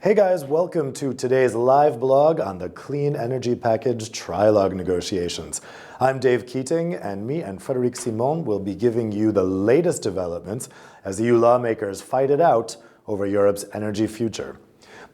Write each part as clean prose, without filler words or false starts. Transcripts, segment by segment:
Hey guys, welcome to today's live blog on the Clean Energy Package trilogue negotiations. I'm Dave Keating, and me and Frédéric Simon will be giving you the latest developments as EU lawmakers fight it out over Europe's energy future.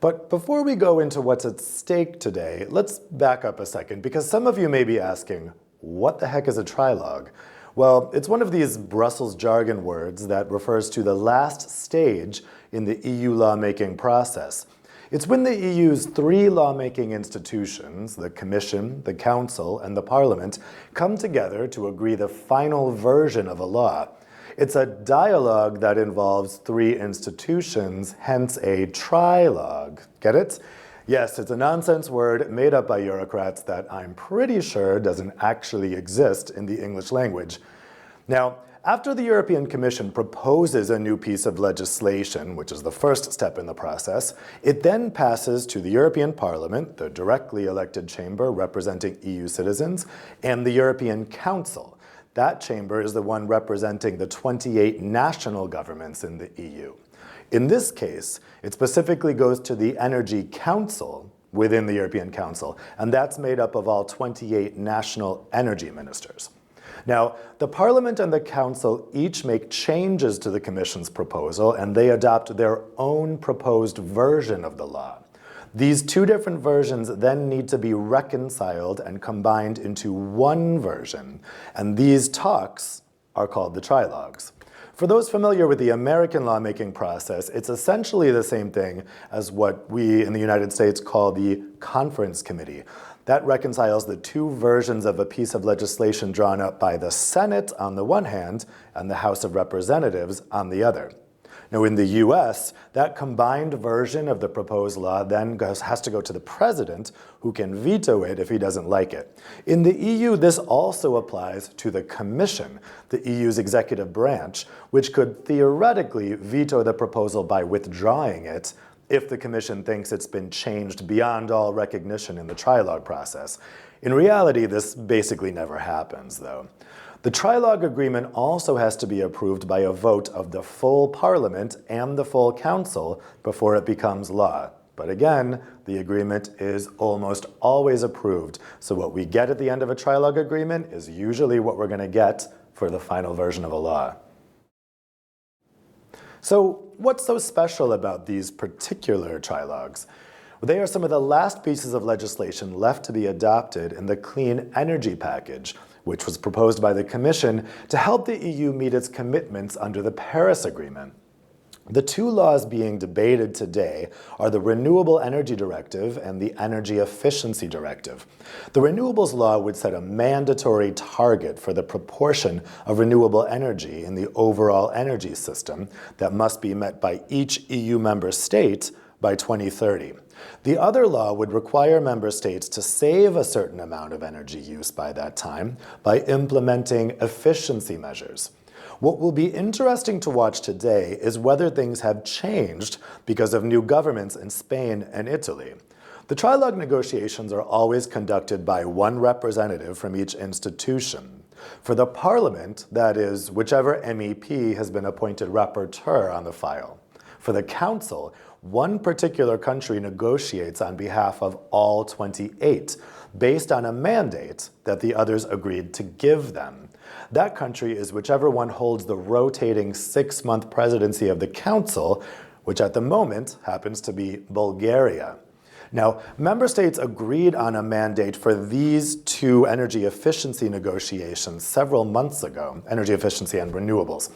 But before we go into what's at stake today, let's back up a second, because some of you may be asking, what the heck is a trilogue? Well, it's one of these Brussels jargon words that refers to the last stage in the EU lawmaking process. It's when the EU's three lawmaking institutions, the Commission, the Council, and the Parliament, come together to agree the final version of a law. It's a dialogue that involves three institutions, hence a trilogue. Get it? Yes, it's a nonsense word made up by eurocrats that I'm pretty sure doesn't actually exist in the English language. Now, after the European Commission proposes a new piece of legislation, which is the first step in the process, it then passes to the European Parliament, the directly elected chamber representing EU citizens, and the European Council. That chamber is the one representing the 28 national governments in the EU. In this case, it specifically goes to the Energy Council within the European Council, and that's made up of all 28 national energy ministers. Now, the Parliament and the Council each make changes to the Commission's proposal, and they adopt their own proposed version of the law. These two different versions then need to be reconciled and combined into one version, and these talks are called the trilogues. For those familiar with the American lawmaking process, it's essentially the same thing as what we in the United States call the conference committee. That reconciles the two versions of a piece of legislation drawn up by the Senate on the one hand and the House of Representatives on the other. Now in the US, that combined version of the proposed law then has to go to the president, who can veto it if he doesn't like it. In the EU, this also applies to the Commission, the EU's executive branch, which could theoretically veto the proposal by withdrawing it if the Commission thinks it's been changed beyond all recognition in the trilogue process. In reality, this basically never happens, though. The trilogue agreement also has to be approved by a vote of the full Parliament and the full Council before it becomes law. But again, the agreement is almost always approved, so what we get at the end of a trilogue agreement is usually what we're going to get for the final version of a law. So what's so special about these particular trilogues? Well, they are some of the last pieces of legislation left to be adopted in the Clean Energy Package, which was proposed by the Commission to help the EU meet its commitments under the Paris Agreement. The two laws being debated today are the Renewable Energy Directive and the Energy Efficiency Directive. The Renewables Law would set a mandatory target for the proportion of renewable energy in the overall energy system that must be met by each EU member state by 2030. The other law would require member states to save a certain amount of energy use by that time by implementing efficiency measures. What will be interesting to watch today is whether things have changed because of new governments in Spain and Italy. The trilogue negotiations are always conducted by one representative from each institution. For the Parliament, that is, whichever MEP has been appointed rapporteur on the file. For the Council, one particular country negotiates on behalf of all 28, based on a mandate that the others agreed to give them. That country is whichever one holds the rotating 6-month presidency of the Council, which at the moment happens to be Bulgaria. Now, member states agreed on a mandate for these two energy efficiency negotiations several months ago, energy efficiency and renewables.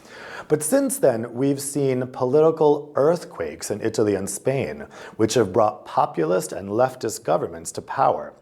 But since then, we've seen political earthquakes in Italy and Spain, which have brought populist and leftist governments to power.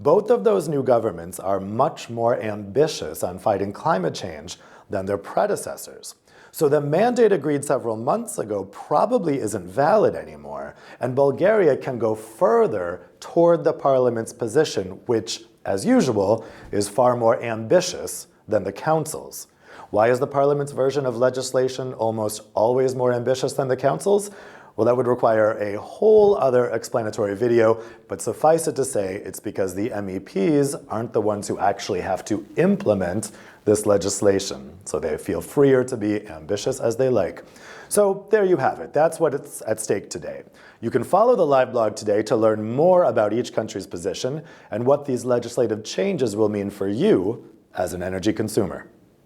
Both of those new governments are much more ambitious on fighting climate change than their predecessors. So the mandate agreed several months ago probably isn't valid anymore, and Bulgaria can go further toward the Parliament's position, which, as usual, is far more ambitious than the Council's. Why is the Parliament's version of legislation almost always more ambitious than the Council's? Well, that would require a whole other explanatory video, but suffice it to say, it's because the MEPs aren't the ones who actually have to implement this legislation, so they feel freer to be ambitious as they like. So there you have it. That's what's at stake today. You can follow the live blog today to learn more about each country's position and what these legislative changes will mean for you as an energy consumer.